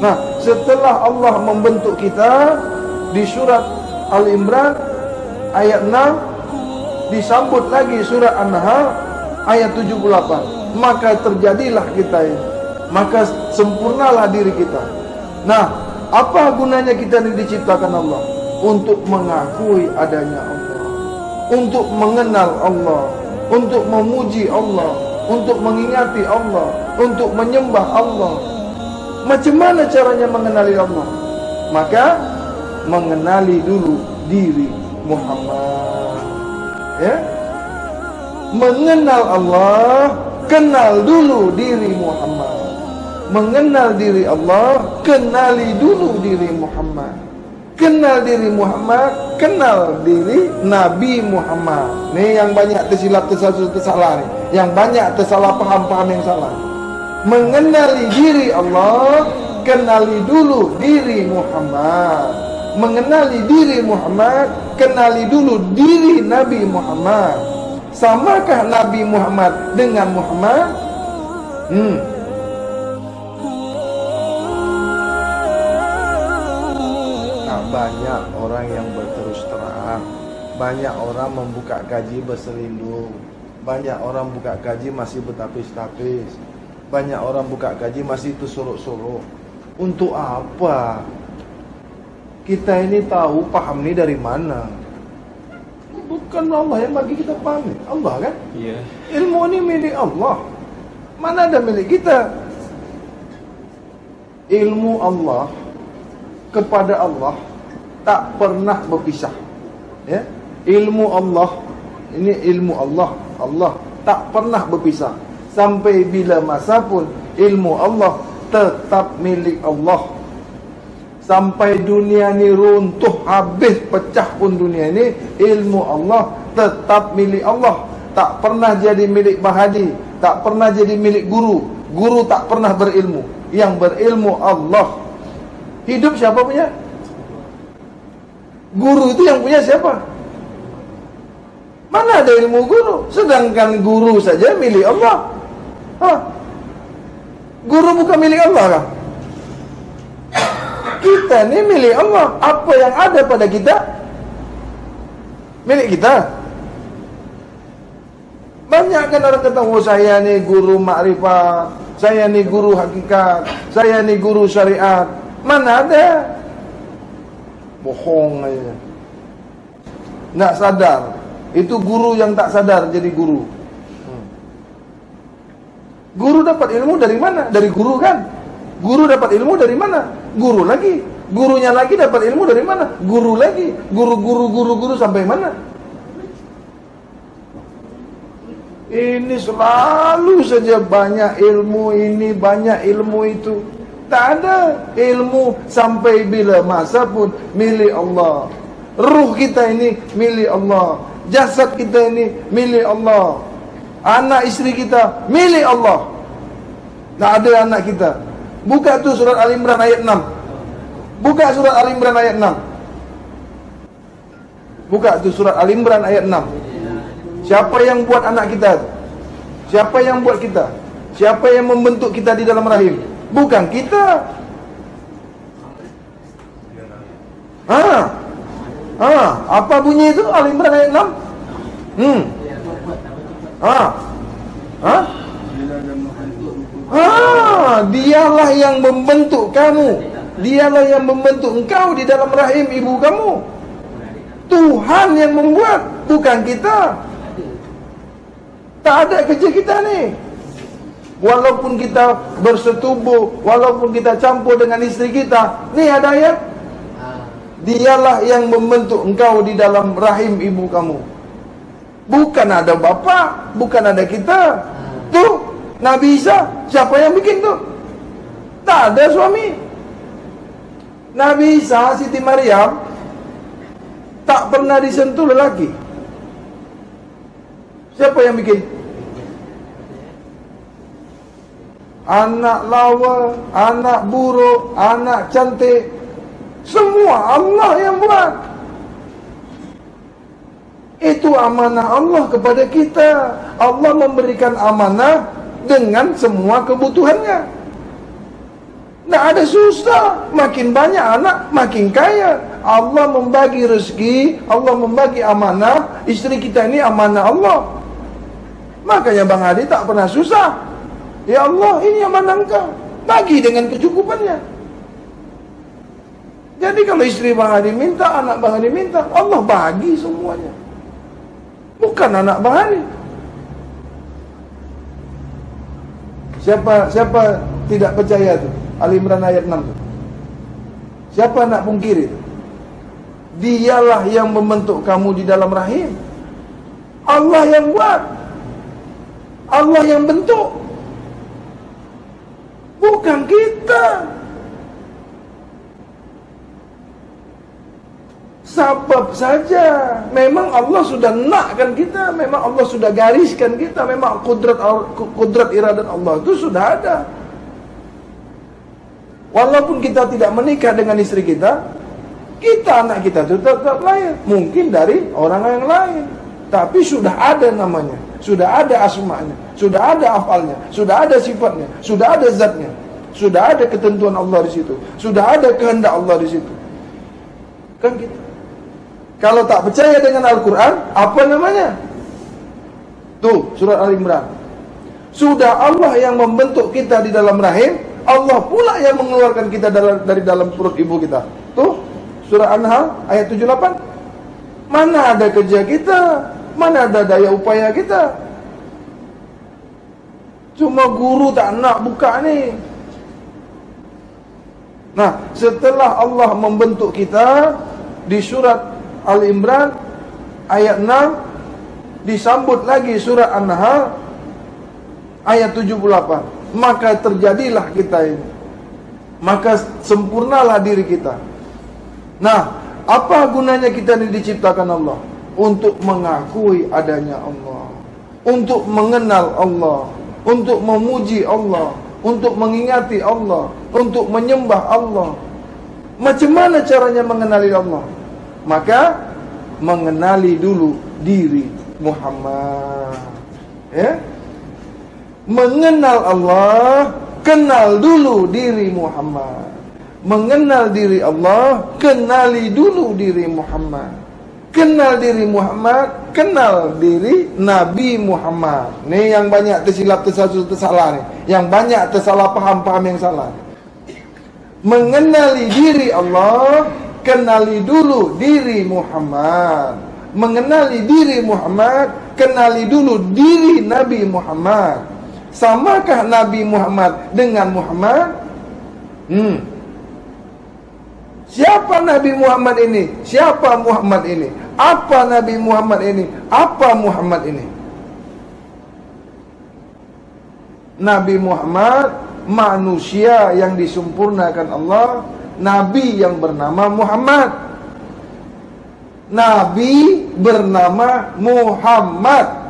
Nah, setelah Allah membentuk kita di surat Al-Imran ayat 6, disambut lagi surat An-Nahl ayat 78, maka terjadilah kita ini, maka sempurnalah diri kita. Nah, apa gunanya kita ini diciptakan Allah? Untuk mengakui adanya Allah, untuk mengenal Allah, untuk memuji Allah, untuk mengingati Allah, untuk menyembah Allah. Macam mana caranya mengenali Allah? Maka mengenali dulu diri Muhammad, ya. Mengenal Allah, kenal dulu diri Muhammad. Mengenal diri Allah, kenali dulu diri Muhammad. Kenal diri Muhammad, kenal diri Nabi Muhammad. Nih yang banyak tersilap, tersalah nih. Yang banyak tersalah paham yang salah. Mengenali diri Allah, kenali dulu diri Muhammad. Mengenali diri Muhammad, kenali dulu diri Nabi Muhammad. Samakah Nabi Muhammad dengan Muhammad? Nah, banyak orang yang berterus terang, banyak orang membuka kaji berselindung, banyak orang buka kaji masih bertapis-tapis, banyak orang buka kaji masih tersorok-sorok. Untuk apa? Kita ini tahu, paham ini dari mana? Bukan Allah yang bagi kita paham. Allah kan? Iya. Ilmu ini milik Allah. Mana ada milik kita? Ilmu Allah kepada Allah tak pernah berpisah. Ya? Ilmu Allah, ini ilmu Allah. Allah tak pernah berpisah. Sampai bila masa pun ilmu Allah tetap milik Allah. Sampai dunia ni runtuh, habis, pecah pun dunia ini, ilmu Allah tetap milik Allah. Tak pernah jadi milik bahadi, tak pernah jadi milik guru. Guru tak pernah berilmu. Yang berilmu Allah. Hidup siapa punya? Guru itu yang punya siapa? Mana ada ilmu guru? Sedangkan guru saja milik Allah. Guru bukan milik Allah kan? Kita ni milik Allah. Apa yang ada pada kita milik kita. Banyak kan orang kata, oh saya ni guru makrifat, saya ni guru hakikat, saya ni guru syariat. Mana ada? Bohong aja. Nak sadar, itu guru yang tak sadar jadi guru. Guru dapat ilmu dari mana? Dari guru kan? Guru dapat ilmu dari mana? Guru lagi. Gurunya lagi dapat ilmu dari mana? Guru lagi. Guru sampai mana? Ini selalu saja banyak ilmu ini, banyak ilmu itu. Tak ada ilmu sampai bila masa pun milik Allah. Ruh kita ini milik Allah. Jasad kita ini milik Allah. Anak isteri kita milik Allah. Tak ada anak kita. Buka tu surat Al-Imran ayat 6. Buka surat Al-Imran ayat 6. Buka tu surat Al-Imran ayat 6. Siapa yang buat anak kita? Siapa yang buat kita? Siapa yang membentuk kita di dalam rahim? Bukan kita. Apa bunyi itu Al-Imran ayat 6? Dialah yang membentuk kamu. Dialah yang membentuk engkau di dalam rahim ibu kamu. Tuhan yang membuat, bukan kita. Tak ada kerja kita ni. Walaupun kita bersetubuh, walaupun kita campur dengan isteri kita, ni ada ayat. Dialah yang membentuk engkau di dalam rahim ibu kamu. Bukan ada bapa, bukan ada kita. Tu Nabi Isa, siapa yang bikin tu? Tak ada suami. Nabi Isa, Siti Maryam tak pernah disentuh lelaki. Siapa yang bikin? Anak lawa, anak buruk, anak cantik, semua Allah yang buat. Itu amanah Allah kepada kita. Allah memberikan amanah dengan semua kebutuhannya. Tak ada susah. Makin banyak anak, makin kaya. Allah membagi rezeki, Allah membagi amanah. Isteri kita ini amanah Allah. Makanya Bang Hadi tak pernah susah. Ya Allah, ini amanah Engkau. Bagi dengan kecukupannya. Jadi kalau istri Bang Hadi minta, anak Bang Hadi minta, Allah bagi semuanya. Bukan anak Bang Hadi. Siapa tidak percaya tu? Ali Imran ayat 6 tu. Siapa nak pungkiri tu? Dialah yang membentuk kamu di dalam rahim. Allah yang buat. Allah yang bentuk. Bukan kita. Sebab saja. Memang Allah sudah nakkan kita. Memang Allah sudah gariskan kita. Memang kudrat iradat Allah itu sudah ada. Walaupun kita tidak menikah dengan istri kita, anak kita itu tetap lahir. Mungkin dari orang yang lain. Tapi sudah ada namanya. Sudah ada asma'nya. Sudah ada afalnya. Sudah ada sifatnya. Sudah ada zatnya. Sudah ada ketentuan Allah di situ. Sudah ada kehendak Allah di situ. Kan kita. Kalau tak percaya dengan Al-Quran, apa namanya? Tuh, surat Al-Imran. Sudah Allah yang membentuk kita di dalam rahim, Allah pula yang mengeluarkan kita dari dalam perut ibu kita. Tuh, surah An-Nahl ayat 78. Mana ada kerja kita? Mana ada daya upaya kita? Cuma guru tak nak buka ni. Nah, setelah Allah membentuk kita di surat Al-Imran ayat 6, disambut lagi surat An-Nahl ayat 78. Maka terjadilah kita ini. Maka sempurnalah diri kita. Nah, apa gunanya kita ini diciptakan Allah? Untuk mengakui adanya Allah, untuk mengenal Allah, untuk memuji Allah, untuk mengingati Allah, untuk menyembah Allah. Macam mana caranya mengenali Allah? Maka mengenali dulu diri Muhammad. Ya? Mengenal Allah, kenal dulu diri Muhammad. Mengenal diri Allah, kenali dulu diri Muhammad. Kenal diri Muhammad, kenal diri Nabi Muhammad. Ni yang banyak tersilap, tersalah ni. Yang banyak tersalah paham yang salah. Mengenali diri Allah, kenali dulu diri Muhammad. Mengenali diri Muhammad, kenali dulu diri Nabi Muhammad. Samakah Nabi Muhammad dengan Muhammad? Siapa Nabi Muhammad ini? Siapa Muhammad ini? Apa Nabi Muhammad ini? Apa Muhammad ini? Nabi Muhammad manusia yang disempurnakan Allah, Nabi yang bernama Muhammad. Nabi bernama Muhammad.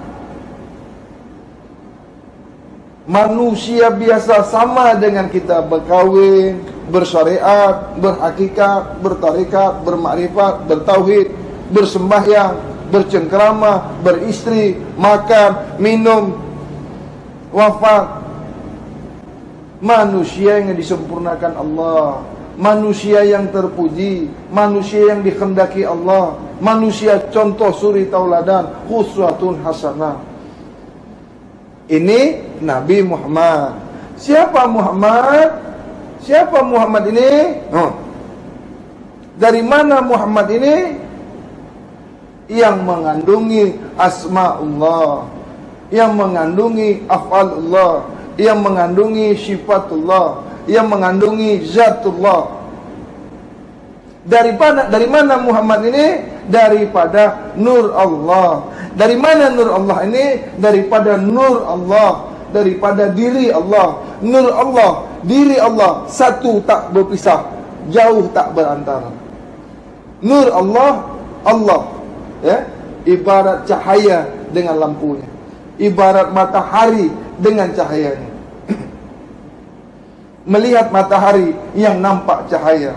Manusia biasa sama dengan kita, berkahwin, bersyariat, berhakikat, bertarikat, bermakrifat, bertauhid, bersembahyang, bercengkerama, beristri, makan, minum, wafat. Manusia yang disempurnakan Allah, manusia yang terpuji, manusia yang dikehendaki Allah, manusia contoh suri tauladan, uswatun hasanah. Ini Nabi Muhammad. Siapa Muhammad? Siapa Muhammad ini? Dari mana Muhammad ini? Yang mengandungi asma'ullah, yang mengandungi af'alullah, yang mengandungi sifatullah, yang mengandungi zatullah. Dari mana Muhammad ini? Daripada nur Allah. Dari mana nur Allah ini? Daripada nur Allah, daripada diri Allah. Nur Allah, diri Allah, satu tak berpisah, jauh tak berantara. Nur Allah, Allah, ya, ibarat cahaya dengan lampunya, ibarat matahari dengan cahayanya. Melihat matahari yang nampak cahaya,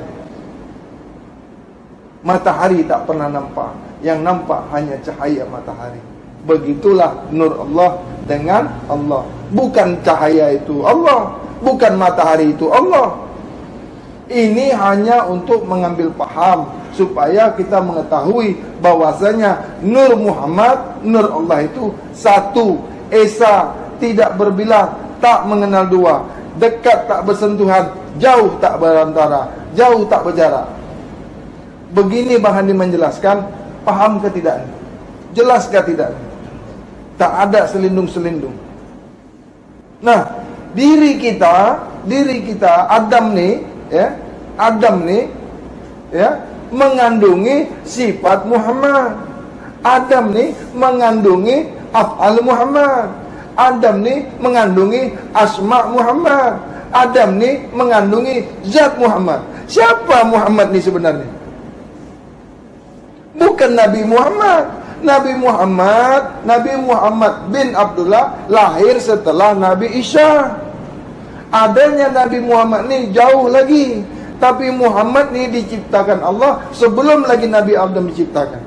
matahari tak pernah nampak, yang nampak hanya cahaya matahari. Begitulah nur Allah dengan Allah. Bukan cahaya itu Allah, bukan matahari itu Allah. Ini hanya untuk mengambil paham supaya kita mengetahui bahwasanya Nur Muhammad, Nur Allah itu satu, esa, tidak berbilang, tak mengenal dua, dekat tak bersentuhan, jauh tak berantara, jauh tak berjarak. Begini Bang Handi menjelaskan, paham ke tidak? Jelas ke tidak? Tak ada selindung-selindung. Nah, diri kita Adam nih, ya, Adam nih, ya, mengandungi sifat Muhammad. Adam nih mengandungi af'al Muhammad. Adam nih mengandungi asma Muhammad. Adam nih mengandungi zat Muhammad. Siapa Muhammad nih sebenarnya? Bukan Nabi Muhammad. Nabi Muhammad bin Abdullah lahir setelah Nabi Isa. Adanya Nabi Muhammad ni jauh lagi, tapi Muhammad ni diciptakan Allah sebelum lagi Nabi Adam diciptakan.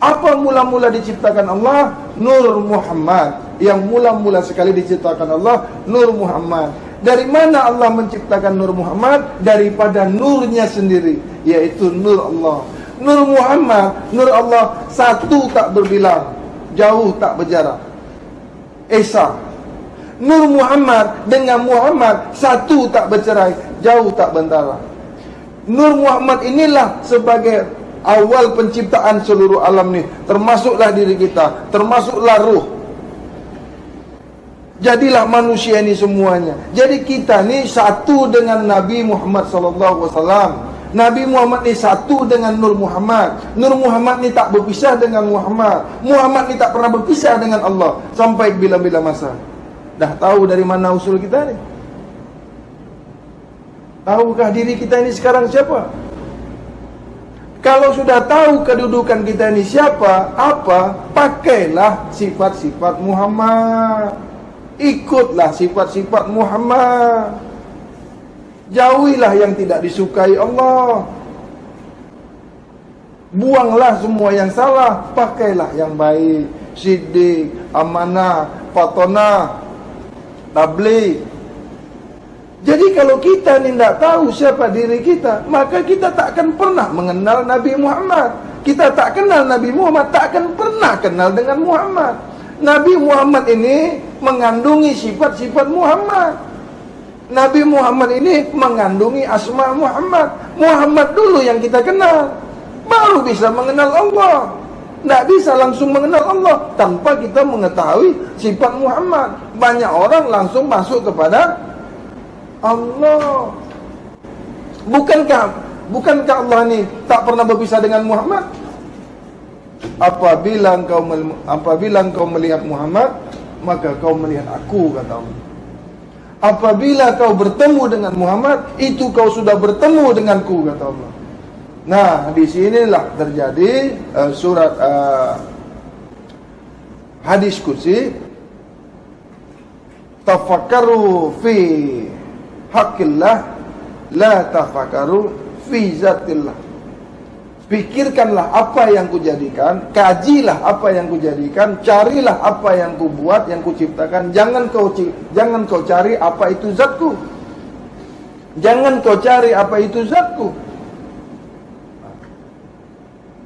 Apa mula-mula diciptakan Allah? Nur Muhammad. Yang mula-mula sekali diciptakan Allah, Nur Muhammad. Dari mana Allah menciptakan Nur Muhammad? Daripada nurnya sendiri, yaitu Nur Allah. Nur Muhammad, Nur Allah satu tak berbilang, jauh tak berjarak, esa. Nur Muhammad dengan Muhammad satu tak bercerai, jauh tak bentara. Nur Muhammad inilah sebagai awal penciptaan seluruh alam ni, termasuklah diri kita, termasuklah ruh. Jadilah manusia ini semuanya. Jadi kita ni satu dengan Nabi Muhammad sallallahu alaihi wasallam. Nabi Muhammad ni satu dengan Nur Muhammad. Nur Muhammad ni tak berpisah dengan Muhammad. Muhammad ni tak pernah berpisah dengan Allah sampai bila-bila masa. Dah tahu dari mana usul kita ni? Tahukah diri kita ini sekarang siapa? Kalau sudah tahu kedudukan kita ini siapa, apa, pakailah sifat-sifat Muhammad. Ikutlah sifat-sifat Muhammad. Jauhilah yang tidak disukai Allah. Buanglah semua yang salah, pakailah yang baik. Siddiq, amanah, fatonah, tabligh. Jadi kalau kita ni tidak tahu siapa diri kita, maka kita tak akan pernah mengenal Nabi Muhammad. Kita tak kenal Nabi Muhammad, tak akan pernah kenal dengan Muhammad. Nabi Muhammad ini mengandungi sifat-sifat Muhammad. Nabi Muhammad ini mengandungi asma Muhammad. Muhammad dulu yang kita kenal, baru bisa mengenal Allah. Tidak bisa langsung mengenal Allah tanpa kita mengetahui sifat Muhammad. Banyak orang langsung masuk kepada Allah. Bukankah Allah ni tak pernah berpisah dengan Muhammad? Apabila engkau melihat Muhammad, maka kau melihat aku, kata Allah. Apabila kau bertemu dengan Muhammad, itu kau sudah bertemu denganku, kata Allah. Nah, di sinilah terjadi surat hadis qudsi, tafakkaru fi haqqillah, la tafakkaru fi zatillah. Pikirkanlah apa yang kujadikan, kajilah apa yang kujadikan, carilah apa yang kubuat, yang kuciptakan. Jangan kau cari apa itu zatku. Jangan kau cari apa itu zatku.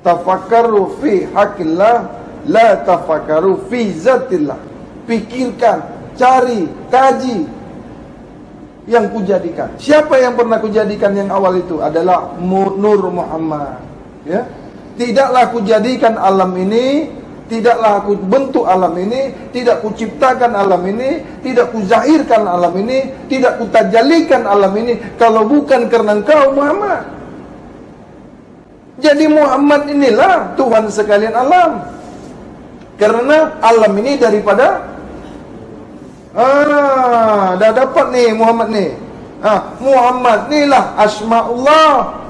Tafakkaru fi haqqillah, la tafakkaru fi zatillah. Pikirkan, cari, kaji yang kujadikan. Siapa yang pernah kujadikan yang awal itu? Adalah Nur Muhammad. Ya, tidaklah aku jadikan alam ini, tidaklah aku bentuk alam ini, tidak ku ciptakan alam ini, tidak ku zahirkan alam ini, tidak ku tajalikan alam ini kalau bukan karena engkau Muhammad. Jadi Muhammad inilah Tuhan sekalian alam. Karena alam ini daripada dah dapat nih Muhammad nih. Muhammad inilah asmaullah.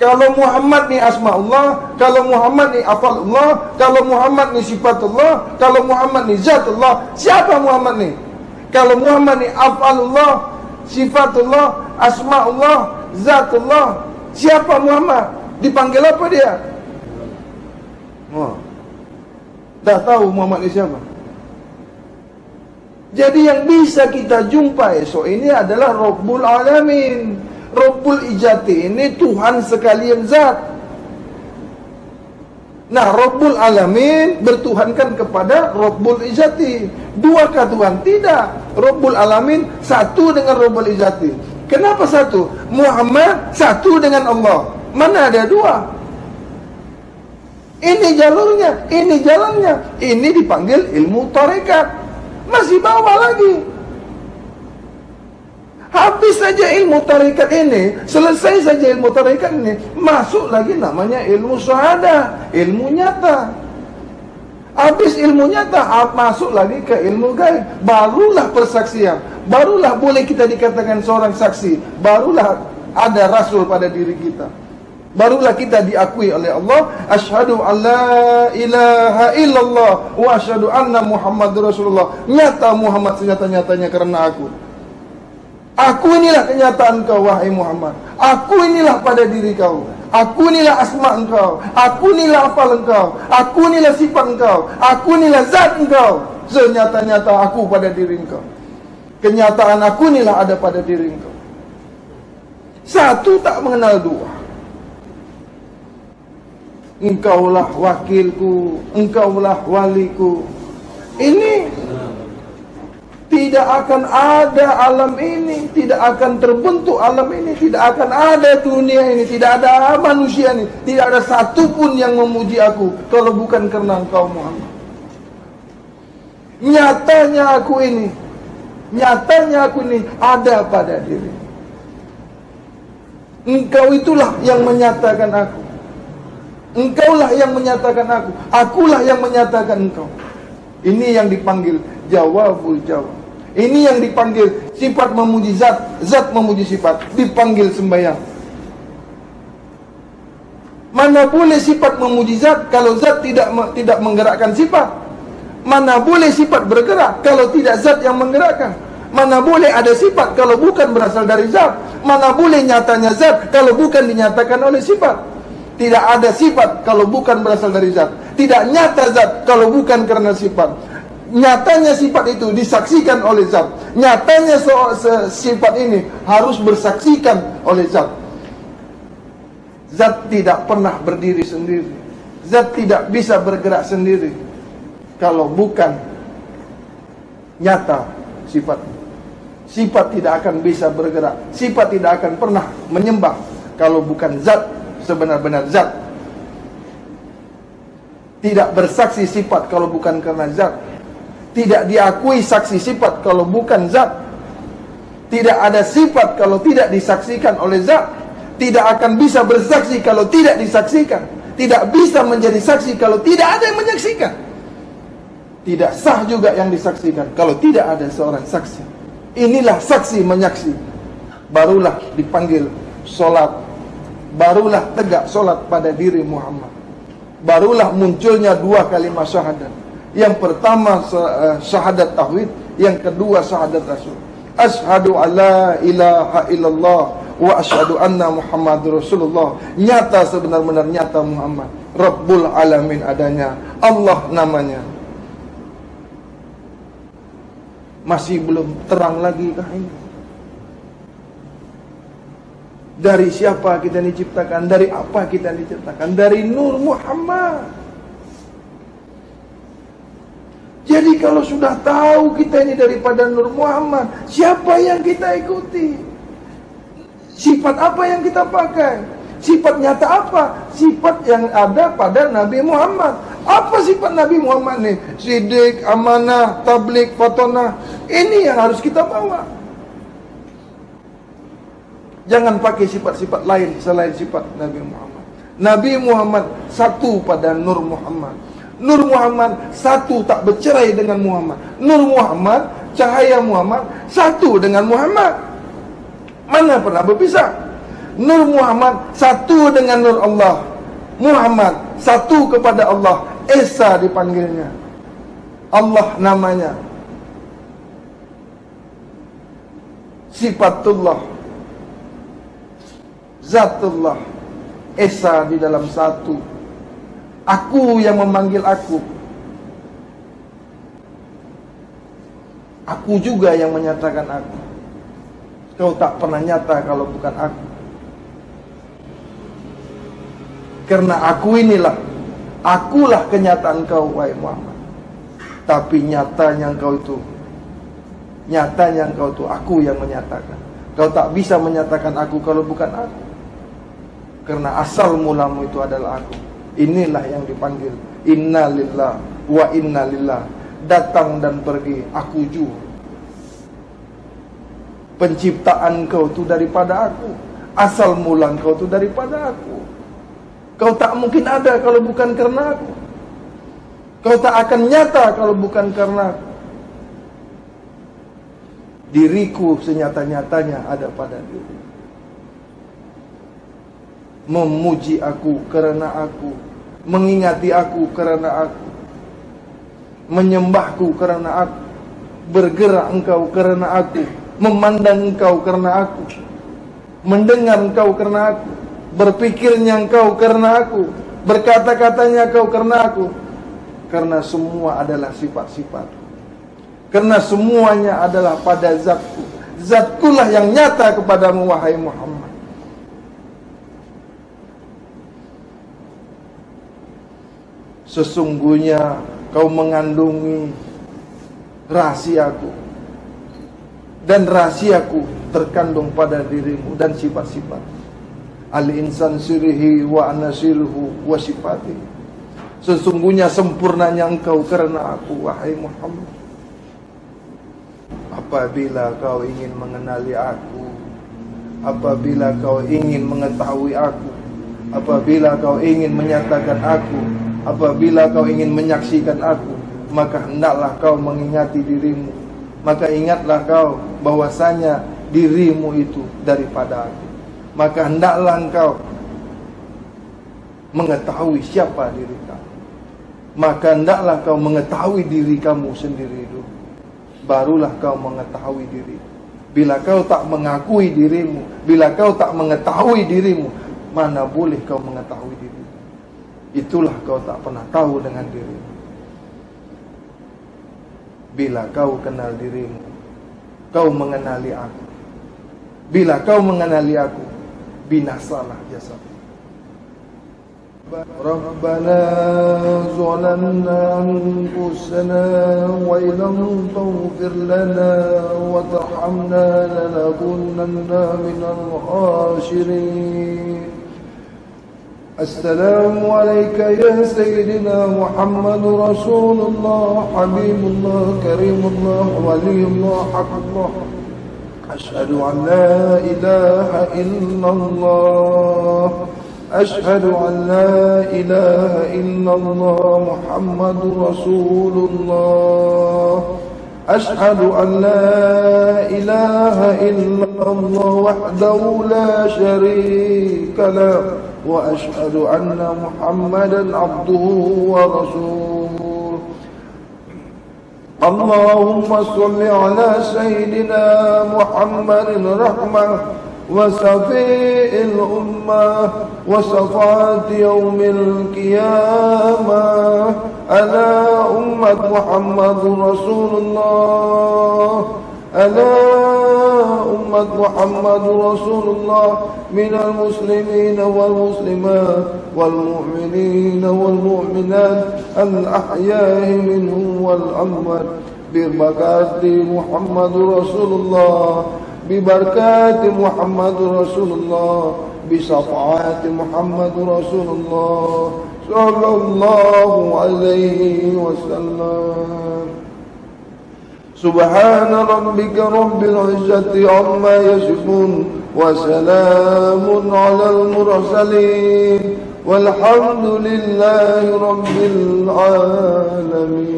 Kalau Muhammad ni asma'ullah, kalau Muhammad ni afalullah, kalau Muhammad ni sifatullah, kalau Muhammad ni zatullah, siapa Muhammad ni? Kalau Muhammad ni afalullah, sifatullah, asma'ullah, zatullah, siapa Muhammad? Dipanggil apa dia? Dah tahu Muhammad ni siapa? Jadi yang bisa kita jumpa esok ini adalah Rabbul Alamin. Rabbul Ijati ini Tuhan sekalian zat. Nah, Rabbul Alamin bertuhankan kepada Rabbul Ijati. Duakah Tuhan? Tidak. Rabbul Alamin satu dengan Rabbul Ijati. Kenapa satu? Muhammad satu dengan Allah. Mana ada dua? Ini jalurnya, ini jalannya. Ini dipanggil ilmu tarekat. Masih bawah lagi. Habis saja ilmu tarekat ini, selesai saja ilmu tarekat ini, masuk lagi namanya ilmu syahadah, ilmu nyata. Habis ilmu nyata, masuk lagi ke ilmu gaib. Barulah persaksian, barulah boleh kita dikatakan seorang saksi, barulah ada rasul pada diri kita. Barulah kita diakui oleh Allah, asyhadu alla ilaha illallah wa asyhadu anna Muhammadur Rasulullah. Nyata Muhammad senyata-nyatanya karena aku. Aku inilah kenyataan kau wahai Muhammad. Aku inilah pada diri kau. Aku inilah asma engkau. Aku inilah afal engkau. Aku inilah sifat engkau. Aku inilah zat engkau. Senyata-nyata aku pada diri engkau. Kenyataan aku inilah ada pada diri engkau. Satu tak mengenal dua. Engkaulah wakilku, engkaulah waliku. Ini tidak akan ada alam ini, tidak akan terbentuk alam ini, tidak akan ada dunia ini, tidak ada manusia ini, tidak ada satu pun yang memuji aku kalau bukan karena engkau Muhammad. Nyatanya aku ini ada pada diri. Engkau itulah yang menyatakan aku. Engkaulah yang menyatakan aku. Akulah yang menyatakan engkau. Ini yang dipanggil jawabul jawab. Ini yang dipanggil sifat memuji zat, zat memuji sifat, dipanggil sembahyang. Mana boleh sifat memuji zat kalau zat tidak menggerakkan sifat? Mana boleh sifat bergerak kalau tidak zat yang menggerakkan? Mana boleh ada sifat kalau bukan berasal dari zat? Mana boleh nyatanya zat kalau bukan dinyatakan oleh sifat? Tidak ada sifat kalau bukan berasal dari zat. Tidak nyata zat kalau bukan karena sifat. Nyatanya sifat itu disaksikan oleh zat. Nyatanya sifat ini harus bersaksikan oleh zat. Zat tidak pernah berdiri sendiri. Zat tidak bisa bergerak sendiri kalau bukan nyata sifat. Sifat tidak akan bisa bergerak. Sifat tidak akan pernah menyembah kalau bukan zat sebenar-benar zat. Tidak bersaksi sifat kalau bukan karena zat. Tidak diakui saksi sifat kalau bukan zat. Tidak ada sifat kalau tidak disaksikan oleh zat. Tidak akan bisa bersaksi kalau tidak disaksikan. Tidak bisa menjadi saksi kalau tidak ada yang menyaksikan. Tidak sah juga yang disaksikan kalau tidak ada seorang saksi. Inilah saksi menyaksi. Barulah dipanggil solat. Barulah tegak solat pada diri Muhammad. Barulah munculnya dua kalimat syahadat. Yang pertama syahadat tauhid, yang kedua syahadat rasul. Asyhadu alla ilaha illallah wa asyhadu anna Muhammadur Rasulullah. Nyata sebenar-benar nyata Muhammad. Rabbul Alamin adanya, Allah namanya. Masih belum terang lagi kah ini? Dari siapa kita diciptakan? Dari apa kita diciptakan? Dari Nur Muhammad. Jadi kalau sudah tahu kita ini daripada Nur Muhammad, siapa yang kita ikuti? Sifat apa yang kita pakai? Sifat nyata apa? Sifat yang ada pada Nabi Muhammad. Apa sifat Nabi Muhammad nih? Siddiq, amanah, tabligh, fatonah. Ini yang harus kita bawa. Jangan pakai sifat-sifat lain selain sifat Nabi Muhammad. Nabi Muhammad satu pada Nur Muhammad. Nur Muhammad satu tak bercerai dengan Muhammad. Nur Muhammad, cahaya Muhammad satu dengan Muhammad. Mana pernah berpisah? Nur Muhammad satu dengan Nur Allah. Muhammad satu kepada Allah. Esa dipanggilnya. Allah namanya. Sifatullah, Zatullah, Esa di dalam satu. Aku yang memanggil aku. Aku juga yang menyatakan aku. Kau tak pernah nyata kalau bukan aku. Karena aku inilah, akulah kenyataan kau, wahai Muhammad. Tapi nyatanya engkau itu aku yang menyatakan. Kau tak bisa menyatakan aku kalau bukan aku. Karena asal mulamu itu adalah aku. Inilah yang dipanggil inna lillah wa inna lillah. Datang dan pergi, aku juga. Penciptaan kau itu daripada aku. Asal mula kau itu daripada aku. Kau tak mungkin ada kalau bukan karena aku. Kau tak akan nyata kalau bukan karena aku. Diriku senyata-nyatanya ada pada diri. Memuji aku karena aku, mengingati aku karena aku, menyembahku karena aku, bergerak engkau karena aku, memandang engkau karena aku, mendengar engkau karena aku, berpikirnya engkau karena aku, berkata-katanya engkau karena aku. Karena semua adalah sifat-sifat. Karena semuanya adalah pada zatku. Zatkulah yang nyata kepadamu, wahai Muhammad. Sesungguhnya kau mengandungi rahasiaku. Dan rahasiaku terkandung pada dirimu dan sifat-sifat. Al-insan sirihi wa anasirhu wa sifatihi. Sesungguhnya sempurnanya engkau karena aku, wahai Muhammad. Apabila kau ingin mengenali aku, apabila kau ingin mengetahui aku, apabila kau ingin menyatakan aku, apabila kau ingin menyaksikan aku, maka hendaklah kau mengingati dirimu. Maka ingatlah kau bahwasanya dirimu itu daripada aku. Maka hendaklah engkau mengetahui siapa diri kamu. Maka hendaklah kau mengetahui diri kamu sendiri dulu. Barulah kau mengetahui diri. Bila kau tak mengakui dirimu, bila kau tak mengetahui dirimu, mana boleh kau mengetahui diri. Itulah kau tak pernah tahu dengan dirimu. Bila kau kenal dirimu, kau mengenali aku. Bila kau mengenali aku, binasalah jasadmu. Rabbana zalamna anfusana wa illam taghfir lana wa tarhamna lanakunanna minal khasirin. Assalamu alayka ya Sayyidina Muhammad Rasulullah Habibullah Karimullah Waliyullah Haqqullah. Ashhadu an la ilaha illallah. أشهد أن لا إله إلا الله محمد رسول الله. أشهد أن لا إله إلا الله وحده لا شريك له وأشهد أن محمدا عبده ورسوله. اللهم صل على سيدنا محمد رحمة وشفيع الأمة وشفاعة يوم القيامة على أمة محمد رسول الله. على أمة محمد رسول الله من المسلمين والمسلمات والمؤمنين والمؤمنات الأحياء منهم والأموات ببركات محمد رسول الله. ببركات محمد رسول الله بشفاعة محمد رسول الله صلى الله عليه وسلم. سبحان ربك رب العزة عما يصفون وسلام على المرسلين والحمد لله رب العالمين.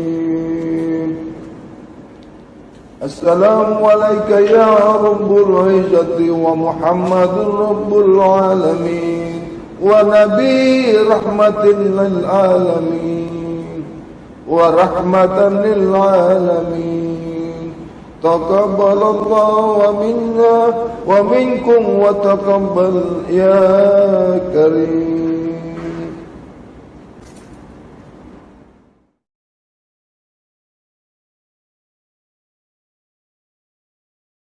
السلام عليك يا رب العزة ومحمد رب العالمين ونبي رحمة للعالمين ورحمة للعالمين. تقبل الله منا ومنكم وتقبل يا كريم.